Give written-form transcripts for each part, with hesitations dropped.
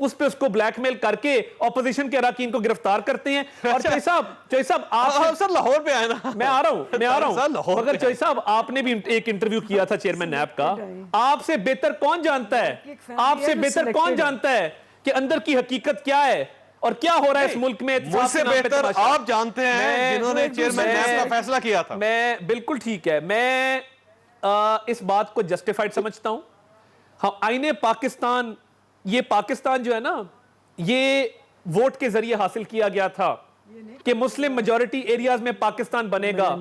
اس پہ اس کو بلیک میل کر کے اپوزیشن کے اراکین کو گرفتار کرتے ہیں. اور چوہی صاحب آپ سر لاہور پہ آئے نا, میں آ رہا ہوں مگر چوہی صاحب آپ نے بھی ایک انٹرویو کیا تھا چیئرمین نیب کا. آپ سے بہتر کون جانتا ہے کہ اندر کی حقیقت کیا ہے اور کیا ہو رہا ہے اس ملک میں. مجھ سے بہتر آپ جانتے ہیں جنہوں نے چیئرمین نیب کا فیصلہ کیا تھا. میں بالکل ٹھیک ہے, میں اس بات کو جسٹیفائڈ سمجھتا ہوں. آئین پاکستان, یہ پاکستان جو ہے نا, یہ ووٹ کے ذریعے حاصل کیا گیا تھا کہ مسلم میجورٹی ایریاز میں پاکستان بنے گا.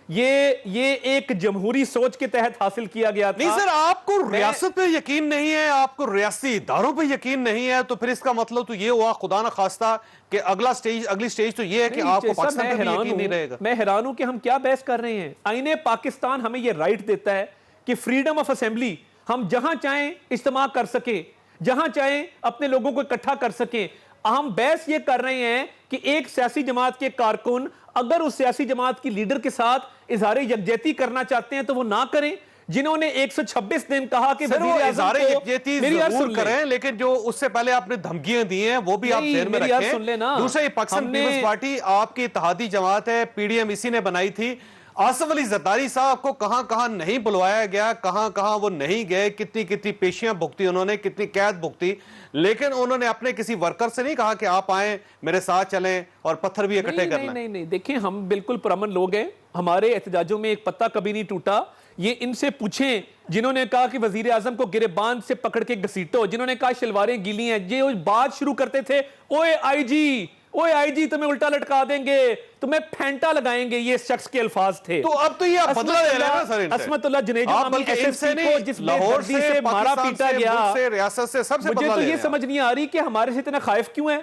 یہ ایک جمہوری سوچ کے تحت حاصل کیا گیا تھا. نہیں سر, آپ کو ریاست پہ یقین نہیں ہے, آپ کو ریاستی اداروں پہ یقین نہیں ہے, تو پھر اس کا مطلب تو یہ ہوا خدا نہ خواستہ کہ اگلی سٹیج تو یہ ہے کہ آپ کو پاکستان پہ بھی یقین نہیں رہے گا. میں حیران ہوں کہ ہم کیا بحث کر رہے ہیں. آئین پاکستان ہمیں یہ رائٹ دیتا ہے کہ فریڈم آف اسمبلی, ہم جہاں چاہیں اجتماع کر سکیں, جہاں چاہیں اپنے لوگوں کو اکٹھا کر سکیں. ہم بحث یہ کر رہے ہیں کہ ایک سیاسی جماعت کے کارکن اگر اس سیاسی جماعت کی لیڈر کے ساتھ اظہار یکجہتی کرنا چاہتے ہیں تو وہ نہ کریں. جنہوں نے 126 دن کہا کہ وزیر اعظم کو ضرور کریں, لیکن جو اس سے پہلے آپ نے دھمکیاں دی ہیں وہ بھی آپ ذہن میں رکھیں. دوسرا یہ پاکستان پیپلز پارٹی آپ کی اتحادی جماعت ہے, پی ڈی ایم اسی نے بنائی تھی. آصف علی زرداری صاحب کو کہاں کہاں نہیں بلوایا گیا, کہاں کہاں وہ نہیں گئے, کتنی پیشیاں بھگتی انہوں نے, کتنی قید بھگتی, لیکن انہوں نے اپنے کسی ورکر سے نہیں کہا کہ آپ آئیں میرے ساتھ چلیں اور پتھر بھی اکٹھے کر لیں. نہیں, دیکھیں ہم بالکل پرامن لوگ ہیں, ہمارے احتجاجوں میں ایک پتہ کبھی نہیں ٹوٹا. یہ ان سے پوچھیں جنہوں نے کہا کہ وزیر اعظم کو گریبان سے پکڑ کے گھسیٹو, جنہوں نے کہا شلواریں گیلی ہیں, یہ بات شروع کرتے تھے اوے آئی جی تمہیں الٹا لٹکا دیں گے, تمہیں پھینٹا لگائیں گے, یہ اس شخص کے الفاظ تھے. تو اب تو یہ آپ بدلہ لے رہے ہیں نا سر ان سے. عصمت اللہ جنیجو نامی ایس ایس پی کو جس بے دردی سے مارا پیٹا گیا, ریاست سے سب سے مجھے تو یہ سمجھ نہیں آ رہی کہ ہمارے سے اتنا خائف کیوں ہے.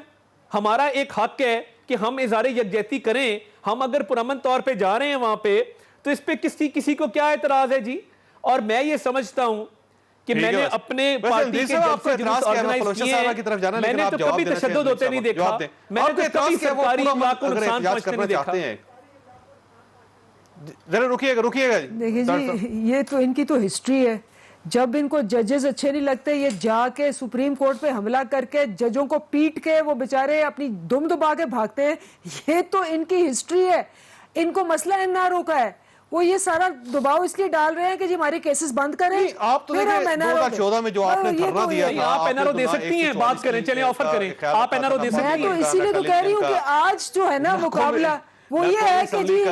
ہمارا ایک حق ہے کہ ہم اظہار یکجہتی کریں. ہم اگر پرامن طور پہ جا رہے ہیں وہاں پہ تو اس پہ کسی کو کیا اعتراض ہے جی. اور میں یہ سمجھتا ہوں کہ میں نے اپنے پارٹی کے جلسے جلوس آرگنائز کیے ہیں, میں نے تو کبھی تشدد ہوتے نہیں دیکھا, میں نے تو کبھی سرکاری املاک کو نقصان پہنچتے نہیں دیکھا. ذرا رکیے گا. دیکھیں جی, یہ تو ان کی تو ہسٹری ہے. جب ان کو ججز اچھے نہیں لگتے, یہ جا کے سپریم کورٹ پہ حملہ کر کے ججوں کو پیٹ کے وہ بیچارے اپنی دم دبا کے بھاگتے ہیں. یہ تو ان کی ہسٹری ہے. ان کو مسئلہ این آر او کا ہے, وہ یہ سارا دباؤ اس لیے ڈال رہے ہیں کہ جی ہماری کیسز بند کریں. آپ تو دیکھیں 2014 میں جو آپ نے دھرنا دیا تھا, آپ این آر او دے سکتی ہیں, بات کریں, چلیں آفر کریں, آپ این آر او دے سکتی ہیں. میں تو اسی لیے تو کہہ رہی ہوں کہ آج جو ہے نا مقابلہ وہ یہ ہے کہ جی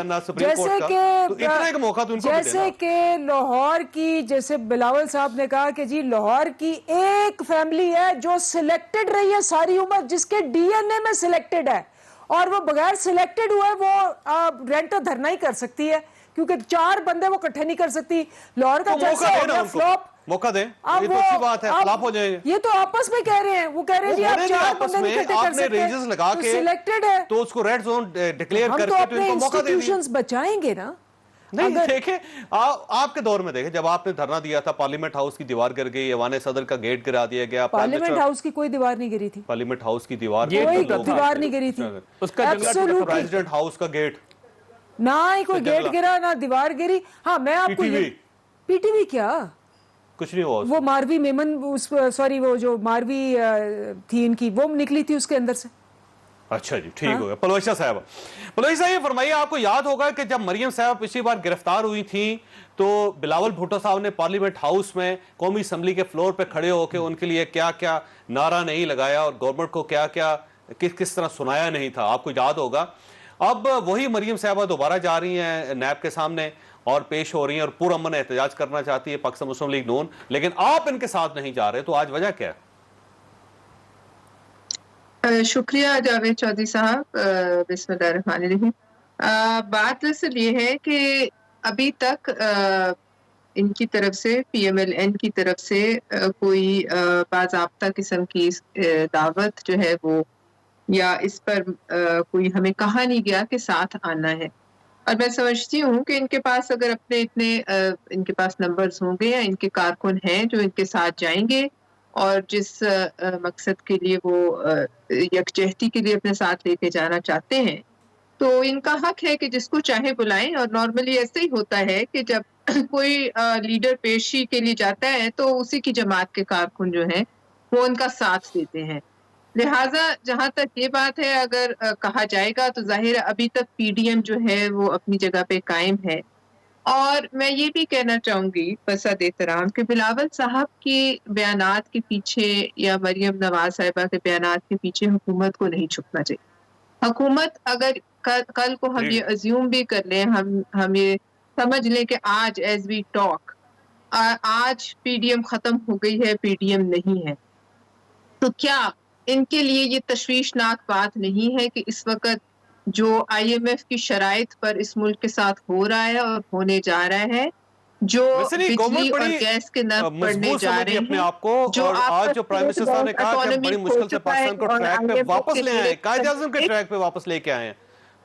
جیسے کہ لاہور کی, جیسے بلاول صاحب نے کہا کہ جی لاہور کی ایک فیملی ہے جو سلیکٹڈ رہی ہے ساری عمر, جس کے ڈی این اے میں سلیکٹڈ ہے, اور وہ بغیر سلیکٹڈ ہوئے وہ رینٹ دھرنا ہی کر سکتی ہے, کیونکہ 4 بندے وہ اکٹھے نہیں کر سکتی. لاہور کا جیسے فلوپ موقع دیں, یہ تو اچھی بات ہے, خلاف ہو جائیں گے. یہ تو آپس میں کہہ رہے ہیں, وہ کہہ رہے ہیں جی آپ 4 بندے نہیں اکٹھے کر سکتے, ریجز لگا کے سلیکٹڈ ہے تو اس کو ریڈ زون ڈکلیئر کر کے ہم تو اپنے انسٹیٹیوشنز بچائیں گے نا. نہیں دیکھیں, آپ کے دور میں دیکھیں جب آپ نے دھرنا دیا تھا, پارلیمنٹ ہاؤس کی دیوار گر گئی, ایوان صدر کا گیٹ گرا دیا گیا. پارلیمنٹ ہاؤس کی کوئی دیوار نہیں گری تھی. پارلیمنٹ ہاؤس کی دیوار کوئی دیوار نہیں گری تھی. پریزیڈنٹ ہاؤس کا گیٹ, نہ ہی کوئی گیٹ گرا نہ دیوار گری. ہاں میں آپ کو پی ٹی وی کیا کچھ نہیں ہوا, وہ ماروی میمن, سوری وہ جو ماروی تھی ان کی, وہ نکلی تھی اس کے اندر سے. اچھا جی ٹھیک ہو گیا. پلویشا صاحب یہ فرمائیے, آپ کو یاد ہوگا کہ جب مریم صاحب پچھلی بار گرفتار ہوئی تھیں تو بلاول بھٹو صاحب نے پارلیمنٹ ہاؤس میں قومی اسمبلی کے فلور پہ کھڑے ہو کے ان کے لیے کیا کیا نعرہ نہیں لگایا اور گورنمنٹ کو کیا کیا کس طرح سنایا نہیں تھا, آپ کو یاد ہوگا. اب وہی مریم صاحبہ دوبارہ جا رہی ہیں نیب کے سامنے اور پیش ہو رہی ہیں اور پرامن احتجاج کرنا چاہتی ہے پاکستان مسلم لیگ نون, لیکن آپ ان کے ساتھ نہیں جا رہے, تو آج وجہ کیا ہے؟ شکریہ جاوید چودھری صاحب. بسم اللہ الرحمن الرحیم. بات دراصل یہ ہے کہ ابھی تک ان کی طرف سے پی ایم ایل این کی طرف سے کوئی باضابطہ قسم کی دعوت جو ہے وہ یا اس پر کوئی ہمیں کہا نہیں گیا کہ ساتھ آنا ہے. اور میں سمجھتی ہوں کہ ان کے پاس اگر اپنے ان کے پاس نمبرز ہوں گے یا ان کے کارکن ہیں جو ان کے ساتھ جائیں گے اور جس مقصد کے لیے وہ یکجہتی کے لیے اپنے ساتھ لے کے جانا چاہتے ہیں, تو ان کا حق ہے کہ جس کو چاہے بلائیں. اور نارملی ایسے ہی ہوتا ہے کہ جب کوئی لیڈر پیشی کے لیے جاتا ہے تو اسی کی جماعت کے کارکن جو ہیں وہ ان کا ساتھ دیتے ہیں. لہٰذا جہاں تک یہ بات ہے، اگر کہا جائے گا تو ظاہر ہے ابھی تک پی ڈی ایم جو ہے وہ اپنی جگہ پہ قائم ہے. اور میں یہ بھی کہنا چاہوں گی بصد احترام کہ بلاول صاحب کے بیانات کے پیچھے یا مریم نواز صاحبہ کے بیانات کے پیچھے حکومت کو نہیں چھپنا چاہیے. حکومت اگر کل کو ہم یہ ازیوم بھی کر لیں، ہم یہ سمجھ لیں کہ آج ایز وی ٹاک آج پی ڈی ایم ختم ہو گئی ہے، پی ڈی ایم نہیں ہے، تو کیا ان کے لیے یہ تشویشناک بات نہیں ہے کہ اس وقت جو آئی ایم ایف کی شرائط پر اس ملک کے ساتھ ہو رہا ہے اور ہونے جا رہا ہے، جو بجلی اور گیس کے نرخ بڑھنے جا رہے اپنے ہیں، آپ کو، اور آج جو پرائم منسٹر صاحب نے کہا کہ ہم بڑی مشکل سے پاکستان کو ٹریک پہ واپس لے آئے، قائد اعظم کے ٹریک پہ واپس لے کے آئے ہیں،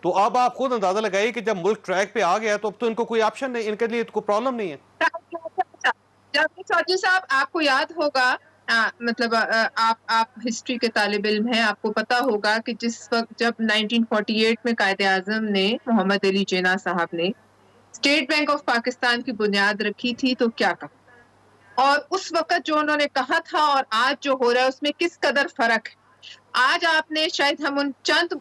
تو اب آپ خود اندازہ لگائیے کہ جب ملک ٹریک پہ آ گیا تو اب تو ان کو کوئی آپشن نہیں، ان کے لیے کوئی پرابلم نہیں ہے. چودھری صاحب آپ کو یاد ہوگا، مطلب آپ ہسٹری کے طالب علم ہیں، آپ کو پتا ہوگا کہ جس وقت جب 1948 میں قائد اعظم نے محمد علی جناح صاحب نے اسٹیٹ بینک آف پاکستان کی بنیاد رکھی تھی تو کیا کہا، اور اس وقت جو انہوں نے کہا تھا اور آج جو ہو رہا ہے اس میں کس قدر فرق ہے. آج آپ نے شاید ہم ان چند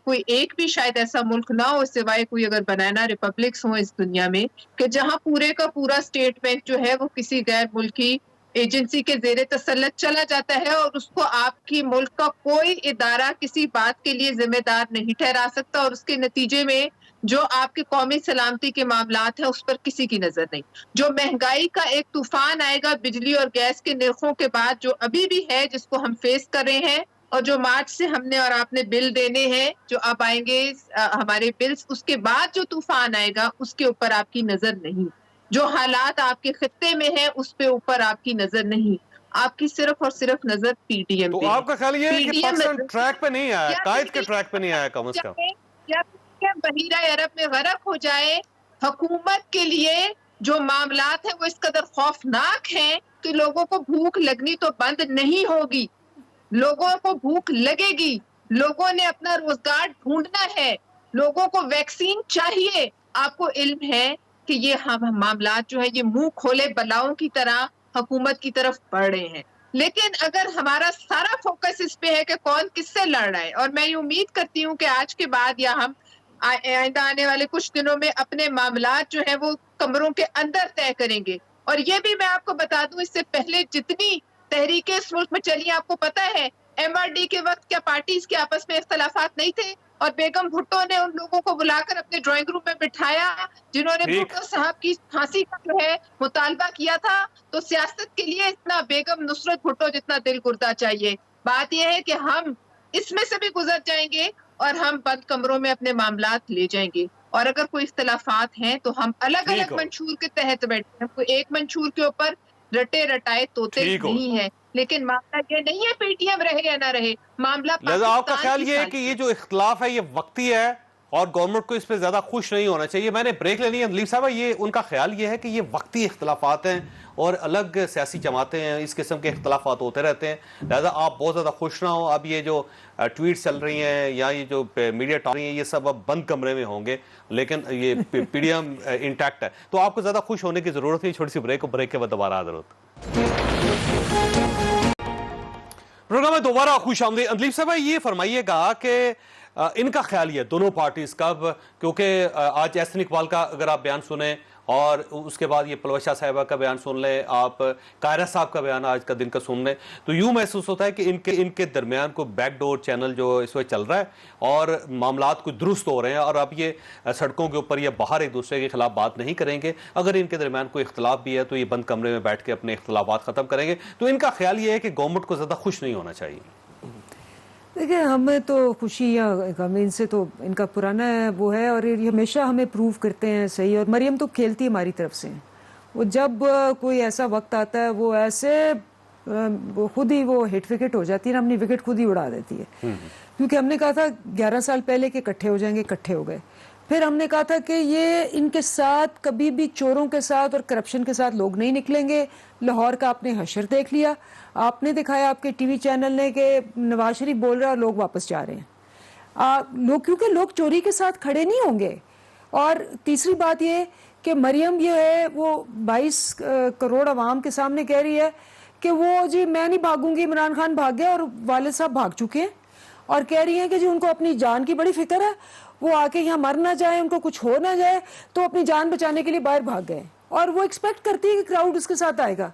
کوئی ایک بھی شاید ایسا ملک نہ ہو سوائے کوئی اگر بنانا ریپبلکس ہوں اس دنیا میں کہ جہاں پورے کا پورا اسٹیٹ بینک جو ہے وہ کسی غیر ملکی ایجنسی کے زیر تسلط چلا جاتا ہے اور اس کو آپ کی ملک کا کوئی ادارہ کسی بات کے لیے ذمہ دار نہیں ٹھہرا سکتا، اور اس کے نتیجے میں جو آپ کے قومی سلامتی کے معاملات ہیں اس پر کسی کی نظر نہیں. جو مہنگائی کا ایک طوفان آئے گا بجلی اور گیس کے نرخوں کے بعد، جو ابھی بھی ہے جس کو ہم فیس کر رہے ہیں، اور جو مارچ سے ہم نے اور آپ نے بل دینے ہیں، جو اب آئیں گے ہمارے بلز، اس کے بعد جو طوفان آئے گا اس کے اوپر آپ کی نظر نہیں. جو حالات آپ کے خطے میں ہیں اس پہ اوپر آپ کی نظر نہیں، آپ کی صرف اور صرف نظر پی ڈی ایم پہ. تو آپ کا خیال یہ ہے کہ پاکستان ٹریک پہ نہیں آیا، قائد کے ٹریک پہ نہیں آیا کم از کم؟ یا بحیرہ عرب میں غرق ہو جائے، حکومت کے لیے جو معاملات ہیں وہ اس قدر خوفناک ہیں کہ لوگوں کو بھوک لگنی تو بند نہیں ہوگی، لوگوں کو بھوک لگے گی، لوگوں نے اپنا روزگار ڈھونڈنا ہے، لوگوں کو ویکسین چاہیے. آپ کو علم ہے کہ یہ معاملات جو ہے یہ منہ کھولے بلاؤں کی طرح حکومت کی طرف بڑھ رہے ہیں. لیکن اگر ہمارا سارا فوکس اس پہ ہے کہ کون کس سے لڑ رہا ہے، اور میں یہ امید کرتی ہوں کہ آج کے بعد یا ہم آئندہ آنے والے کچھ دنوں میں اپنے معاملات جو ہیں وہ کمروں کے اندر طے کریں گے. اور یہ بھی میں آپ کو بتا دوں، اس سے پہلے جتنی تحریکیں اس ملک میں چلی آپ کو پتا ہے، ایم آر ڈی کے وقت کیا پارٹیز کے آپس میں اختلافات نہیں تھے، اور بیگم بھٹو نے ان لوگوں کو بلا کر اپنے ڈرائنگ روم میں بٹھایا جنہوں نے بھٹو صاحب کی پھانسی کا جو ہے مطالبہ کیا تھا. تو سیاست کے لیے اتنا بیگم نصرت بھٹو جتنا دل گردہ چاہیے. بات یہ ہے کہ ہم اس میں سے بھی گزر جائیں گے اور ہم بند کمروں میں اپنے معاملات لے جائیں گے، اور اگر کوئی اختلافات ہیں تو ہم الگ الگ منشور کے تحت بیٹھے ہیں. کوئی ایک منشور کے اوپر رٹے رٹائے توتے نہیں ہے، لیکن معاملہ یہ نہیں ہے پی ٹی ایم رہے یا نہ رہے، معاملہ لہذا آپ کا خیال یہ ہے کہ پاکستان یہ جو اختلاف ہے یہ وقتی ہے اور گورنمنٹ کو اس پہ زیادہ خوش نہیں ہونا چاہیے. میں نے بریک لینی ہے. اندلیب صاحبہ، یہ ان کا خیال یہ ہے کہ یہ وقتی اختلافات ہیں اور الگ سیاسی جماعتیں ہیں، اس قسم کے اختلافات ہوتے رہتے ہیں، لہذا آپ بہت زیادہ خوش نہ ہوں. اب یہ جو ٹویٹ چل رہی ہیں یا یہ جو میڈیا ٹاک رہی ہیں یہ سب اب بند کمرے میں ہوں گے، لیکن یہ پی ڈی ایم انٹیکٹ ہے، تو آپ کو زیادہ خوش ہونے کی ضرورت نہیں. چھوٹی سی بریک کے بعد دوبارہ حاضر ہوتا پروگرام میں دوبارہ خوش آمدید. اندلیب صاحبہ، یہ فرمائیے گا کہ ان کا خیال یہ دونوں پارٹیز کا، کیونکہ آج احسن اقبال کا اگر آپ بیان سنیں اور اس کے بعد یہ پلوش شاہ صاحبہ کا بیان سن لیں، آپ قاہرہ صاحب کا بیان آج کا دن کا سن لیں، تو یوں محسوس ہوتا ہے کہ ان کے درمیان کوئی بیک ڈور چینل جو اس وقت چل رہا ہے اور معاملات کوئی درست ہو رہے ہیں، اور اب یہ سڑکوں کے اوپر یا باہر ایک دوسرے کے خلاف بات نہیں کریں گے. اگر ان کے درمیان کوئی اختلاف بھی ہے تو یہ بند کمرے میں بیٹھ کے اپنے اختلافات ختم کریں گے. تو ان کا خیال یہ ہے کہ گورنمنٹ کو زیادہ خوش نہیں ہونا چاہیے. دیکھیں، ہمیں تو خوشی یا غم ان سے تو ان کا پرانا وہ ہے، اور یہ ہمیشہ ہمیں پروو کرتے ہیں صحیح. اور مریم تو کھیلتی ہماری طرف سے ہیں، وہ جب کوئی ایسا وقت آتا ہے وہ ایسے خود ہی وہ ہٹ وکٹ ہو جاتی ہے نا، اپنی وکٹ خود ہی اڑا دیتی ہے. کیونکہ ہم نے کہا تھا 11 سال پہلے کہ اکٹھے ہو جائیں گے، اکٹھے ہو گئے. پھر ہم نے کہا تھا کہ یہ ان کے ساتھ کبھی بھی چوروں کے ساتھ اور کرپشن کے ساتھ لوگ نہیں نکلیں گے. لاہور کا آپ نے حشر دیکھ لیا، آپ نے دکھایا آپ کے ٹی وی چینل نے کہ نواز شریف بول رہا ہے اور لوگ واپس جا رہے ہیں، کیونکہ لوگ چوری کے ساتھ کھڑے نہیں ہوں گے. اور تیسری بات یہ کہ مریم یہ ہے وہ 22 کروڑ عوام کے سامنے کہہ رہی ہے کہ وہ جی میں نہیں بھاگوں گی, عمران خان بھاگ گیا اور والد صاحب بھاگ چکے ہیں, اور کہہ رہی ہیں کہ جی ان کو اپنی جان کی بڑی فکر ہے, وہ آ کے یہاں مر نہ جائے, ان کو کچھ ہو نہ جائے, تو اپنی جان بچانے کے لیے باہر بھاگ گئے, اور وہ ایکسپیکٹ کرتی ہے کہ کراؤڈ اس کے ساتھ آئے گا.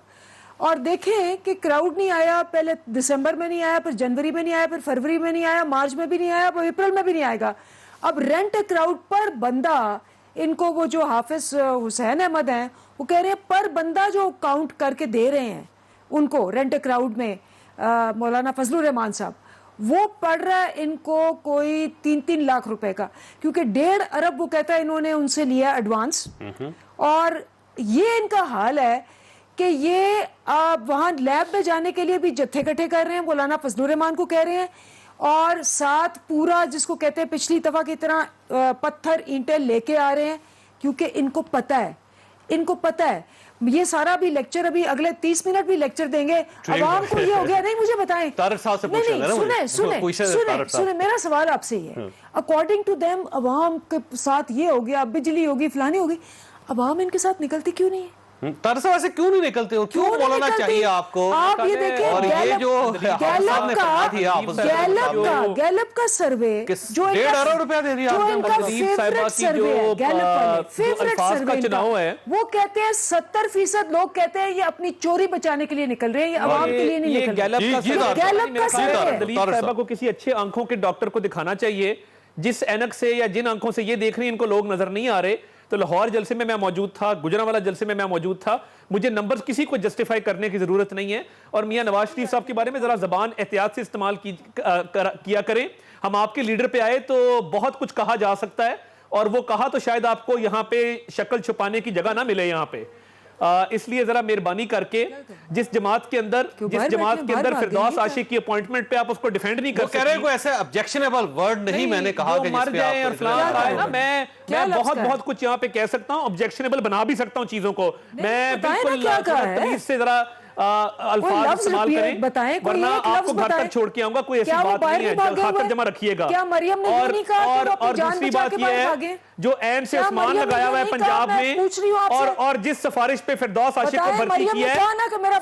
اور دیکھیں کہ کراؤڈ نہیں آیا, پہلے دسمبر میں نہیں آیا, پھر جنوری میں نہیں آیا, پھر فروری میں نہیں آیا, مارچ میں بھی نہیں آیا, پھر اپریل میں بھی نہیں آئے گا. اب رینٹ کراؤڈ پر بندہ, ان کو وہ جو حافظ حسین احمد ہیں وہ کہہ رہے ہیں پر بندہ جو کاؤنٹ کر کے دے رہے ہیں ان کو رینٹ کراؤڈ میں, مولانا فضل الرحمان صاحب, وہ پڑ رہا ہے ان کو کوئی 3 لاکھ روپے کا, کیونکہ 1.5 ارب وہ کہتا ہے انہوں نے ان سے لیا ایڈوانس. اور یہ ان کا حال ہے کہ یہ وہاں لیب میں جانے کے لیے بھی جتھے کٹھے کر رہے ہیں, مولانا فضل الرحمان کو کہہ رہے ہیں, اور ساتھ پورا جس کو کہتے ہیں پچھلی دفعہ کی طرح پتھر اینٹیں لے کے آ رہے ہیں, کیونکہ ان کو پتہ ہے یہ سارا بھی لیکچر, ابھی اگلے 30 منٹ بھی لیکچر دیں گے عوام کو. یہ ہو گیا نہیں, مجھے بتائیں, طارق صاحب سے سنیں میرا سوال آپ سے یہ ہے, اکارڈنگ ٹو دیم عوام کے ساتھ یہ ہو گیا, بجلی ہوگی, فلانی ہوگی, عوام ان کے ساتھ نکلتی کیوں نہیں ہے؟ طارق صاحب ایسے کیوں نہیں نکلتے ہو, کیوں بولانا چاہیے آپ کو؟ آپ یہ دیکھیں, اور یہ جو گیلپ کا سروے جو 1.5 ارب روپیہ دے دیا جو ان کا فیوریٹ سروے ہے, فیوریٹ سروے, وہ کہتے ہیں 70% لوگ کہتے ہیں یہ اپنی چوری بچانے کے لیے نکل رہے ہیں, یہ عوام کے لیے نہیں نکل رہے. گیلپ کا سروے دلیپ صاحبہ کو کسی اچھے آنکھوں کے ڈاکٹر کو دکھانا چاہیے, جس اینک سے یا جن آنکھوں سے یہ دیکھ رہی ہیں ان کو لوگ نظر نہیں آ رہے. تو لاہور جلسے میں موجود تھا, گجرانوالہ جلسے میں موجود تھا, مجھے نمبرز کسی کو جسٹیفائی کرنے کی ضرورت نہیں ہے. اور میاں نواز شریف صاحب کے بارے میں ذرا زبان احتیاط سے استعمال کیا کریں. ہم آپ کے لیڈر پہ آئے تو بہت کچھ کہا جا سکتا ہے, اور وہ کہا تو شاید آپ کو یہاں پہ شکل چھپانے کی جگہ نہ ملے یہاں پہ. اس لیے ذرا مہربانی کر کے جس جماعت کے اندر فردوس عاشق کی اپوائنٹمنٹ پہ آپ اس کو ڈیفینڈ نہیں کر سکتے. کہہ رہے ہیں کوئی ایسے ابجیکشنیبل ورڈ نہیں میں نے کہا کہ مر جائیں اور فلاں, میں بہت کچھ یہاں پہ کہہ سکتا ہوں, ابجیکشنیبل بنا بھی سکتا ہوں چیزوں کو. میں بالکل تمیز سے ذرا الفاظ استعمال کریں, ورنہ آپ کو گھر تک چھوڑ کے آؤں گا. کوئی ایسی بات نہیں ہے, خاطر جمع رکھیے گا. اور دوسری بات یہ ہے جو عین سے عثمان لگایا ہوا ہے پنجاب میں, اور جس سفارش پہ فردوس عاشق کو بھرتی کیا ہے,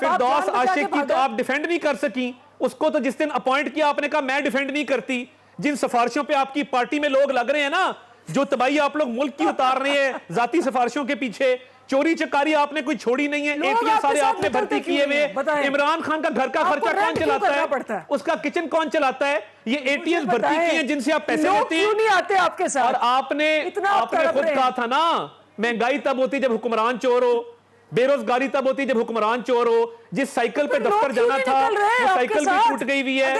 فردوس عاشق کی تو آپ ڈیفینڈ نہیں کر سکیں. اس کو تو جس دن اپوائنٹ کیا آپ نے کہا میں ڈیفینڈ نہیں کرتی. جن سفارشوں پہ آپ کی پارٹی میں لوگ لگ رہے ہیں نا, جو تباہی آپ لوگ ملک کی اتار رہے ہیں ذاتی سفارشوں کے پیچھے, چوری چکاری آپ نے کوئی چھوڑی نہیں ہے, اے ٹی ایم سارے آپ نے بھرتی کیے ہوئے. عمران خان کا گھر کا خرچہ کون چلاتا ہے, اس کا کچن کون چلاتا ہے, یہ اے ٹی ایم بھرتی کیے ہیں جن سے آپ پیسے لیتے ہیں. اور آپ نے خود کہا تھا نا, مہنگائی تب ہوتی جب حکمران چور ہو, بے روزگاری تب ہوتی جب حکمران چور ہو. جس سائیکل پہ دفتر جانا تھا وہ سائیکل بھی ٹوٹ گئی ہوئی ہے.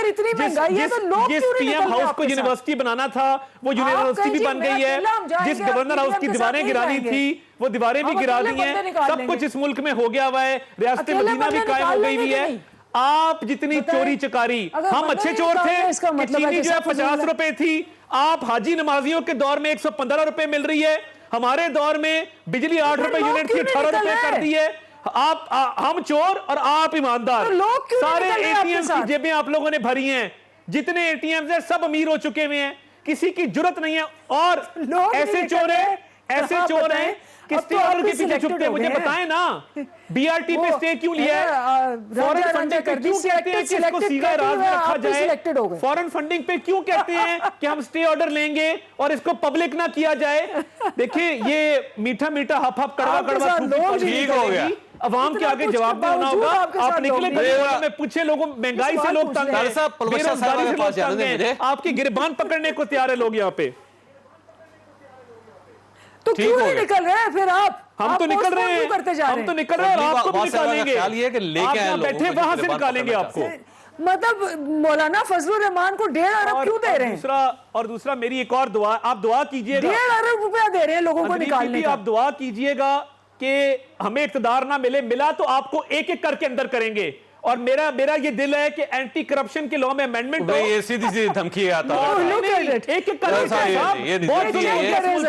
جس پی ایم ہاؤس کو یونیورسٹی بنانا تھا وہ یونیورسٹی بھی بن گئی ہے. جس گورنر ہاؤس کی دیواریں گرانی تھی وہ دیواریں بھی گرا دی ہیں. سب کچھ اس ملک میں ہو گیا ہوا ہے, ریاست مدینہ بھی قائم ہو گئی ہوئی ہے. آپ جتنی چوری چکاری, ہم اچھے چور تھے, چینی جو ہے 50 روپے تھی, آپ حاجی نمازیوں کے دور میں 115 روپے مل رہی ہے, ہمارے دور میں بجلی 8 روپے یونٹ تھی 18 روپے کر دی ہے. ہم چور اور آپ ایماندار. سارے اے ٹی ایم کی جیبیں آپ لوگوں نے بھری ہیں, جتنے اے ٹی ایم ہیں سب امیر ہو چکے ہوئے ہیں, کسی کی جرت نہیں ہے. اور ایسے چور ہیں کہ سٹے آرڈر کے پیچھے چھپتے ہیں. مجھے بتائیں نا, بی آر ٹی پہ سٹے کیوں لیا ہے, فورن فنڈنگ پہ کیوں کہتے ہیں کہ اس کو سیدھا راز میں رکھا جائے, فورن فنڈنگ پہ کیوں کہتے ہیں کہ ہم سٹے آرڈر لیں گے اور اس کو پبلک نہ کیا جائے. دیکھیں یہ میٹھا میٹھا ہپ ہپ کڑوا کڑوا ٹھیک ہو گیا, عوام کے آگے جواب دینا ہوگا. آپ نکلے میں پوچھے لوگوں, مہنگائی سے لوگ تنگ ہیں, بے روزگاری سے لوگ تنگ ہیں, آپ کی گربان پکڑنے کو تیار ہے لوگ یہاں پہ. تو کیوں نہیں نکل رہے ہیں پھر آپ؟ ہم تو نکل رہے ہیں, ہم تو نکل رہے ہیں, اور آپ کو بھی نکالیں گے. آپ بیٹھے وہاں سے نکالیں گے آپ کو. مطلب مولانا فضل الرحمان کو 1.5 ارب کیوں دے رہے ہیں؟ اور دوسرا میری ایک اور دعا, آپ دعا کیجئے گا, 1.5 ارب روپیہ دے رہے ہیں لوگوں کو نکالنے کا. آپ دعا کیجئے گا کہ ہمیں اقتدار نہ ملا تو آپ کو ایک ایک کر کے اندر کریں گے. اور میرا یہ دل ہے کہ اینٹی کرپشن کے لاء میں امینڈمنٹ ہو. یہ سیدھی سیدھی دھمکی آتا ہے, ایک ایک کر کے بہت کے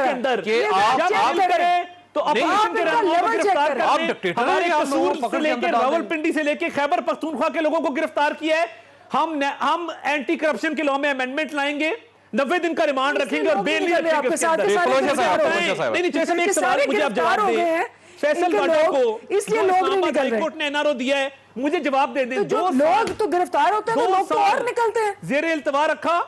اندر جب آپ کریں تو اپوزیشن کے رہنماؤں کو گرفتار کریں. ہمارے قصور سے لے کے راولپنڈی سے لے کے خیبر پختونخوا کے لوگوں کو گرفتار کیا ہے. ہم اینٹی کرپشن کے لاء میں امینڈمنٹ لائیں گے, 90 دن کا ریمانڈ رکھیں گے اور بیل نہیں رکھیں گے اس کے اندر. نہیں جیسے ایک سوال مجھے آپ جواب دیں, فیصل واڈا کو اسلام آباد ہائی کورٹ نے این آر او دیا ہے, مجھے جواب دے دیں. تو جو لوگ تو گرفتار ہوتے ہیں تو لوگ تو اور نکلتے ہیں. زیر التوا رکھا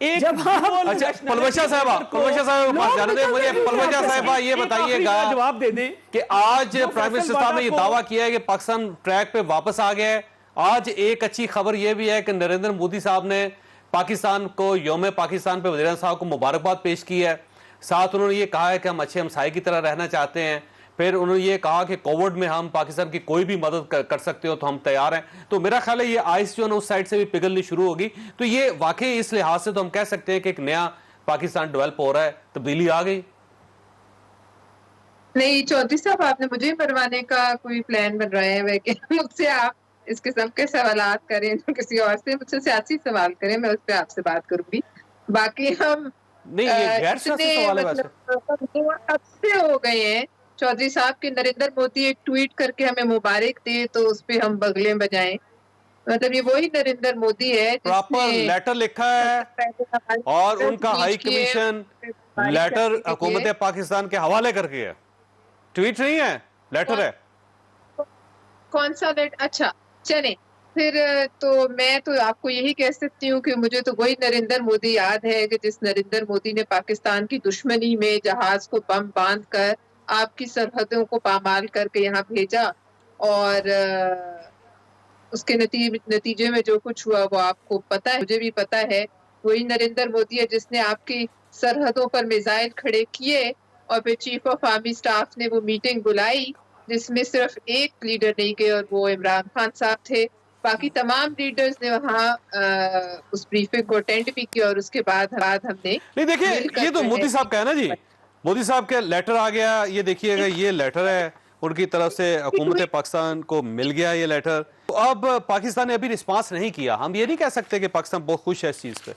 ایک. اچھا پلوشا صاحبہ مجھے پلوشا صاحبہ یہ بتائیے گا جواب دے دیں کہ آج پرائم منسٹر صاحب نے یہ دعویٰ کیا ہے کہ پاکستان ٹریک پہ واپس آ گیا ہے. آج ایک اچھی خبر یہ بھی ہے کہ نریندر مودی صاحب نے پاکستان کو یوم پاکستان پہ وزیر اعظم صاحب کو مبارکباد پیش کی ہے. ساتھ انہوں نے یہ کہا ہے کہ ہم اچھے ہمسائے کی طرح رہنا چاہتے ہیں. پھر انہوں نے یہ کہا کہ کووڈ میں ہم پاکستان کی کوئی بھی مدد کر سکتے ہو تو ہم تیار ہیں. تو میرا خیال ہے یہ آئس جو ہے نا اس سائڈ سے بھی پگھلنی شروع ہوگی. تو یہ واقعی اس لحاظ سے تو ہم کہہ سکتے ہیں کہ ایک نیا پاکستان ڈیولپ ہو رہا ہے, تبدیلی آ گئی. نہیں چودھری صاحب, آپ نے مجھے مروانے کا کوئی پلان بن رہا ہے کہ مجھ سے آپ اس قسم کے سوالات کریں, کسی اور سے مجھ سے سیاسی سوال کریں, میں اس پہ آپ سے بات کروں گی. باقی ہم نہیں یہ غیر سیاسی سوال ہے ویسے. اب سے ہو گئے ہیں چودھری صاحب کہ نریندر مودی ایک ٹویٹ کر کے ہمیں مبارک دے تو اس پہ ہم بغلیں بجائیں. مطلب یہ وہی نریندر مودی ہے پراپر لیٹر لکھا ہے اور ان کا ہائی کمیشن لیٹر حکومت پاکستان کے حوالے کر کے ہے. ٹویٹ نہیں ہے, لیٹر ہے. کون سا لیٹر؟ اچھا چلیں پھر تو میں تو آپ کو یہی کہہ سکتی ہوں کہ مجھے تو وہی نریندر مودی یاد ہے کہ جس نریندر مودی نے پاکستان کی دشمنی میں جہاز کو بم باندھ کر آپ کی سرحدوں کو پامال کر کے یہاں بھیجا, اور اس کے نتیجے میں جو کچھ ہوا وہ آپ کو پتا ہے, مجھے بھی پتا ہے. وہی نریندر مودی ہے جس نے آپ کی سرحدوں پر میزائل کھڑے کیے اور پھر چیف آف آرمی سٹاف نے وہ میٹنگ بلائی جس میں صرف ایک لیڈر نہیں گئے اور وہ عمران خان صاحب تھے. باقی تمام لیڈرز نے وہاں اس بریفنگ کو اٹینڈ بھی کیا, اور اس کے بعد ہم نے نہیں دیکھیں یہ تو مودی صاحب کا ہے نا جی, مودی صاحب کے لیٹر آ گیا. یہ دیکھیے گا یہ لیٹر ہے ان کی طرف سے, حکومت پاکستان کو مل گیا یہ لیٹر. اب پاکستان نے ابھی رسپانس نہیں کیا. ہم یہ نہیں کہہ سکتے کہ پاکستان بہت خوش ہے اس چیز پہ.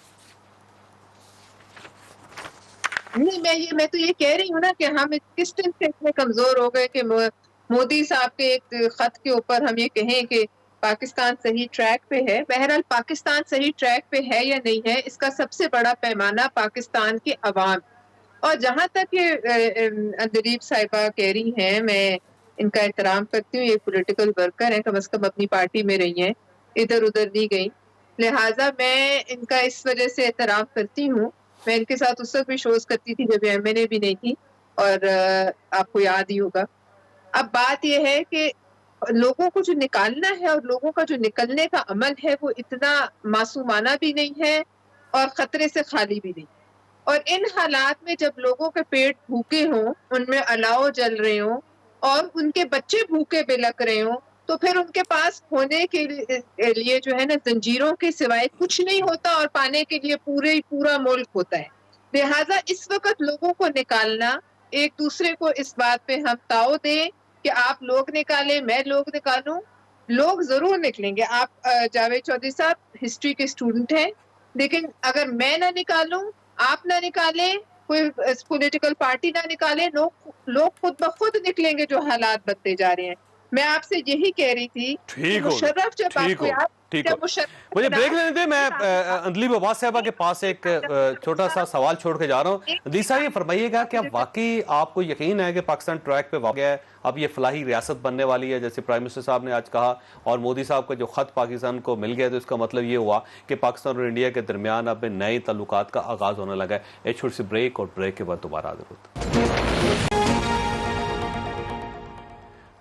نہیں میں تو یہ کہہ رہی ہوں نا کہ ہم کس طرح سے اتنے کمزور ہو گئے کہ مودی صاحب کے ایک خط کے اوپر ہم یہ کہیں کہ پاکستان صحیح ٹریک پہ ہے. بہرحال پاکستان صحیح ٹریک پہ ہے یا نہیں ہے اس کا سب سے بڑا پیمانہ پاکستان کے عوام. اور جہاں تک یہ اندلیب صاحبہ کہہ رہی ہیں, میں ان کا احترام کرتی ہوں, یہ پولیٹیکل ورکر ہیں, کم از کم اپنی پارٹی میں رہی ہیں, ادھر ادھر نہیں گئی. لہٰذا میں ان کا اس وجہ سے احترام کرتی ہوں. میں ان کے ساتھ اس وقت بھی شوز کرتی تھی جب ایم این اے بھی نہیں تھی, اور آپ کو یاد ہی ہوگا. اب بات یہ ہے کہ لوگوں کو جو نکالنا ہے اور لوگوں کا جو نکلنے کا عمل ہے وہ اتنا معصومانہ بھی نہیں ہے اور خطرے سے خالی بھی نہیں. اور ان حالات میں جب لوگوں کے پیٹ بھوکے ہوں, ان میں الاؤ جل رہے ہوں اور ان کے بچے بھوکے بلک رہے ہوں, تو پھر ان کے پاس ہونے کے لیے جو ہے نا زنجیروں کے سوائے کچھ نہیں ہوتا, اور پانے کے لیے پورا ملک ہوتا ہے. لہٰذا اس وقت لوگوں کو نکالنا, ایک دوسرے کو اس بات پہ ہم تاؤ دیں کہ آپ لوگ نکالیں, میں لوگ نکالوں. لوگ ضرور نکلیں گے. آپ جاوید چودھری صاحب ہسٹری کے اسٹوڈنٹ ہیں, لیکن اگر میں نہ نکالوں, آپ نہ نکالیں, کوئی پولیٹیکل پارٹی نہ نکالے, لوگ خود بخود نکلیں گے جو حالات بدلتے جا رہے ہیں. میں آپ سے یہی کہہ رہی تھی کہ مشرف جب آپ کو مجھے بریک لینے دیں. میں اندلیب عباس صاحبہ کے پاس ایک چھوٹا سا سوال چھوڑ کے جا رہا ہوں. اندلیب صاحب یہ فرمائیے گا کہ اب واقعی آپ کو یقین ہے کہ پاکستان ٹریک پہ واقع ہے, اب یہ فلاحی ریاست بننے والی ہے جیسے پرائم منسٹر صاحب نے آج کہا, اور مودی صاحب کا جو خط پاکستان کو مل گیا تو اس کا مطلب یہ ہوا کہ پاکستان اور انڈیا کے درمیان اب نئے تعلقات کا آغاز ہونے لگا ہے. ایک چھوٹی سی بریک, اور بریک کے بعد دوبارہ حاضر ہوتے ہیں.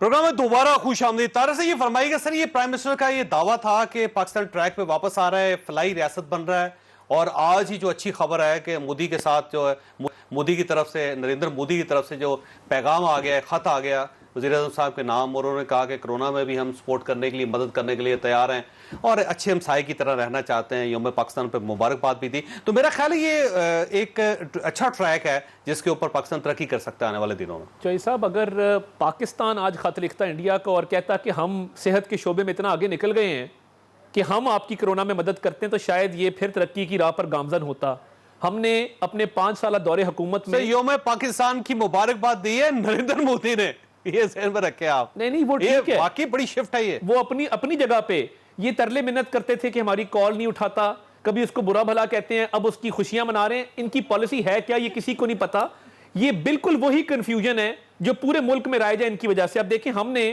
پروگرام میں دوبارہ خوش آمدید. طارق سے یہ فرمائیے گا سر, یہ پرائم منسٹر کا یہ دعویٰ تھا کہ پاکستان ٹریک پہ واپس آ رہا ہے, فلاحی ریاست بن رہا ہے, اور آج ہی جو اچھی خبر ہے کہ مودی کے ساتھ جو ہے مودی کی طرف سے, نریندر مودی کی طرف سے جو پیغام آ گیا ہے, خط آ گیا وزیر اعظم صاحب کے نام, اور انہوں نے کہا کہ کرونا میں بھی ہم سپورٹ کرنے کے لیے, مدد کرنے کے لیے تیار ہیں اور اچھے ہمسائے کی طرح رہنا چاہتے ہیں. یوم پاکستان پہ مبارکباد بھی تھی. تو میرا خیال ہے یہ ایک اچھا ٹریک ہے جس کے اوپر پاکستان ترقی کر سکتا ہے آنے والے دنوں میں. چوئی صاحب, اگر پاکستان آج خط لکھتا انڈیا کو اور کہتا کہ ہم صحت کے شعبے میں اتنا آگے نکل گئے ہیں کہ ہم آپ کی کرونا میں مدد کرتے ہیں, تو شاید یہ پھر ترقی کی راہ پر گامزن ہوتا. ہم نے اپنے 5 سالہ دور حکومت میں یوم پاکستان کی مبارکباد دی ہے نریندر مودی نے, یہ ذہن میں رکھے آپ. نہیں وہ ٹھیک ہے, واقعی بڑی شفٹ ہے یہ. وہ اپنی جگہ پہ یہ ترلے منت کرتے تھے کہ ہماری کال نہیں اٹھاتا, کبھی اس کو برا بھلا کہتے ہیں, اب اس کی خوشیاں منا رہے ہیں. ان کی پالیسی ہے کیا یہ کسی کو نہیں پتا. یہ بالکل وہی کنفیوژن ہے جو پورے ملک میں رائج ہے ان کی وجہ سے. اب دیکھیں, ہم نے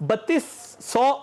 3200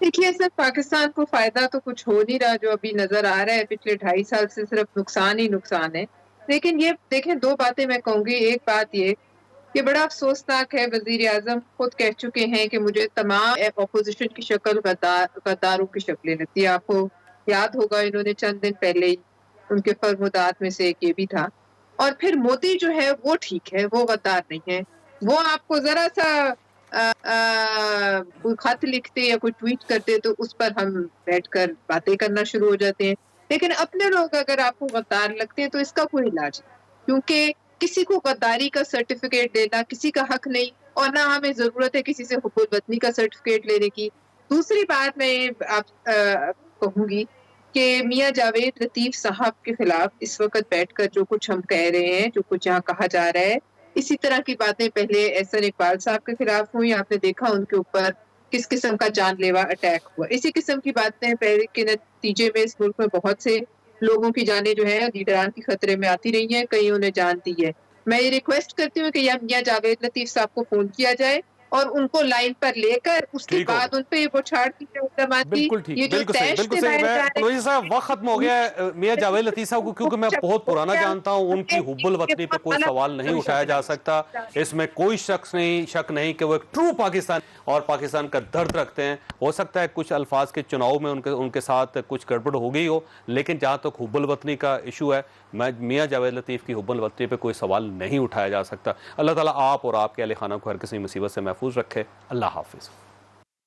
دیکھیے سر، پاکستان کو فائدہ تو کچھ ہو نہیں رہا، جو ابھی نظر آ رہا ہے پچھلے 2.5 سال سے صرف نقصان ہی نقصان ہے. لیکن یہ دیکھیں، دو باتیں میں کہوں گی. ایک بات یہ کہ بڑا افسوسناک ہے، وزیر اعظم خود کہہ چکے ہیں کہ مجھے تمام اپوزیشن کی شکل غداروں کی شکلیں لگتی ہے. آپ کو یاد ہوگا انہوں نے چند دن پہلے ہی ان کے فرمودات میں سے ایک یہ بھی تھا. اور پھر مودی جو ہے وہ ٹھیک ہے، وہ غدار نہیں ہے. وہ آپ کو ذرا سا کوئی خط لکھتے یا کوئی ٹویٹ کرتے تو اس پر ہم بیٹھ کر باتیں کرنا شروع ہو جاتے ہیں. لیکن اپنے لوگ اگر آپ کو غدار لگتے ہیں تو اس کا کوئی علاج نہیں، کیونکہ کسی کو غداری کا سرٹیفکیٹ دینا کسی کا حق نہیں، اور نہ ہمیں ضرورت ہے کسی سے حب الوطنی کا سرٹیفکیٹ لینے کی. دوسری بات میں آپ کہوں گی کہ میاں جاوید لطیف صاحب کے خلاف اس وقت بیٹھ کر جو کچھ ہم کہہ رہے ہیں، جو کچھ یہاں کہا جا رہا ہے، اسی طرح کی باتیں پہلے احسن اقبال صاحب کے خلاف ہوئی. آپ نے دیکھا ان کے اوپر کس قسم کا جان لیوا اٹیک ہوا. اسی قسم کی باتیں پہلے کے نتیجے میں اس ملک میں بہت سے لوگوں کی جانیں جو ہے لیڈران کی خطرے میں آتی رہی ہیں، کئی انہیں جان دی ہے. میں یہ ریکویسٹ کرتی ہوں کہ یا میاں جاوید لطیف صاحب کو فون کیا جائے اور ان کو لائن پر لے کر اس کے ٹھیک ہوگا. بعد ان پہ یہ بچھاڑ کی جائے. بالکل ٹھیک، یہ جو بالکل صحیح، طے بالکل شدہ صحیح. میں جا رہے کلوجی صاحب وقت ختم ہو گیا ہے. میاں جاوید لطیف صاحب کو کیونکہ میں بہت پرانا جانتا ہوں، ان کی حب الوطنی پہ کوئی سوال نہیں اٹھایا جا سکتا. اس میں کوئی شک نہیں کہ وہ ایک ٹرو پاکستان اور پاکستان کا درد رکھتے ہیں. ہو سکتا ہے کچھ الفاظ کے چناؤ میں ان کے ساتھ کچھ گڑبڑ ہو گئی ہو، لیکن جہاں تک حب الوطنی کا ایشو ہے، میاں جاوید لطیف کی حب الوطنی پہ کوئی سوال نہیں اٹھایا جا سکتا. اللہ تعالیٰ آپ اور آپ کے اہل خانہ کو ہر کسی مصیبت سے محفوظ رکھے. اللہ حافظ.